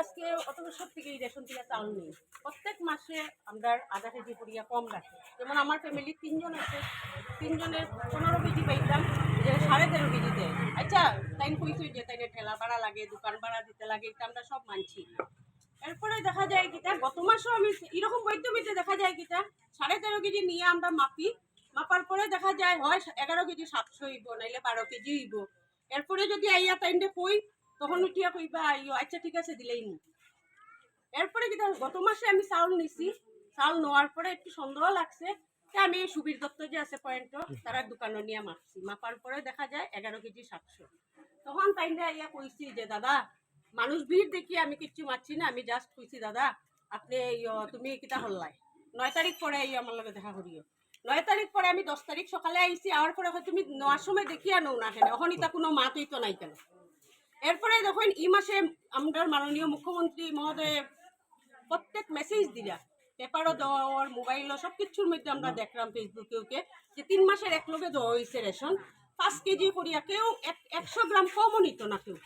আজকে অত বছর থেকে এই রেশন থেকে চাউল নেই। প্রত্যেক মাসে আমরা আধা কেজি করিয়া কম রাখি। যেমন আমার ফ্যামিলি 3 জন আছে, 3 জনের 15 কেজি পাইতাম, যে 13.5 কেজি দেয়। আচ্ছা, তাই কইছি যে তাই ঠেলা ভাড়া লাগে, দোকান ভাড়া দিতে লাগে, এটা আমরা সব মানছি। এরপরে দেখা যায় কিটা গত মাসেও আমি এরকম বৈদ্যমিতে দেখা যায় কিটা 13.5 কেজি নিয়ে আমরা মাপি, মাপার পরে দেখা যায় হয় 11 কেজি 700 হইব, নাইলে 12 কেজি হইব। এরপরে যদি আইয়া তাইন্ডে কই, তখন উঠিয়া কইবা আইও আচ্ছা ঠিক আছে দিলেই নি। এরপরে কিটা গত মাসে আমি চাউল নিছি, চাউল নেওয়ার পরে একটু সন্দেহ লাগছে, আমি সুবীর দত্ত যে আছে পয়েন্ট, তারা দোকানে নিয়ে মাপছি, মাপার পরে দেখা যায় 11 কেজি 700। তখন তাইন্ডে আইয়া কইছি যে দাদা মানুষ ভিড় দেখি আমি কিচ্ছু মারছি না, আমি জাস্ট কইছি দাদা আপনি তুমি কিটা হল্লাই 9 তারিখ পরে আমার লগে দেখা করিও। 9 তারিখ পরে আমি 10 তারিখ সকালে আইছি, আওয়ার পরে তুমি নেওয়ার সময় দেখিয়া নও না কেন, এখন এটা কোনো মাতই তো নাই কেন। এরপরে যখন এই মাসে আমরা মাননীয় মুখ্যমন্ত্রী মহোদয় প্রত্যেক মেসেজ দিলা, পেপারও দেওয়ার মোবাইলও সব কিছুর মধ্যে আমরা দেখলাম ফেসবুকেও যে 3 মাসের এক লগে দেওয়া হয়েছে রেশন 5 কেজি করিয়া, কেউ 100 গ্রাম কমও নিত না কেউ।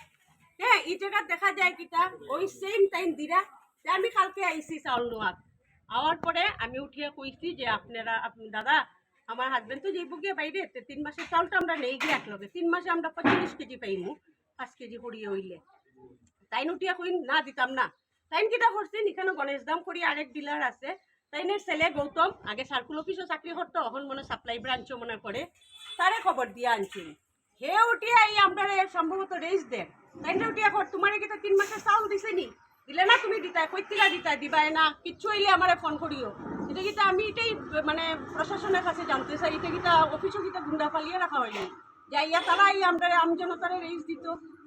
হ্যাঁ, এই জায়গা দেখা যায় কিটা ওই সেম টাইম দিরা যে আমি কালকে আইসি চাউল নোয়াত, আওয়ার পরে আমি উঠিয়া কইছি যে আপনি দাদা আমার হাজবেন্ড তো যাইব গিয়ে বাইরে, 3 মাসের চাউলটা আমরা নেই গিয়ে একলগে 3 মাসে আমরা 25 কেজি পাইমু, 5 কেজি করিয়ে হইলে। তাই উঠিয়া কই না দিতাম না। তাইন কিটা করছেন, এখানে গণেশ দাম করি আরেক ডিলার আছে, তাইনের ছেলে গৌতম আগে সার্কুল অফিসও চাকরি করতো, এখন মনে সাপ্লাই ব্রাঞ্চও মনে করে, তারে খবর দিয়ে আনছি। হে উঠিয়া এই আমরা সম্ভবত রেস দেন, তাইনে উঠিয়া কর তোমার কি 3 মাসের চাউল দিছে নি, দিলে না তুমি দিতা কইতিলা দিতা দিবাই না, কিচ্ছু হইলে আমার ফোন করিও। এটা কিটা আমি এটাই মানে প্রশাসনের কাছে জানতে চাই, এটা কিটা অফিসও কিটা গুন্ডা ফালিয়ে রাখা হয়নি, যাইয়া তারা এই আমরা আমজনতারে রেস দিত।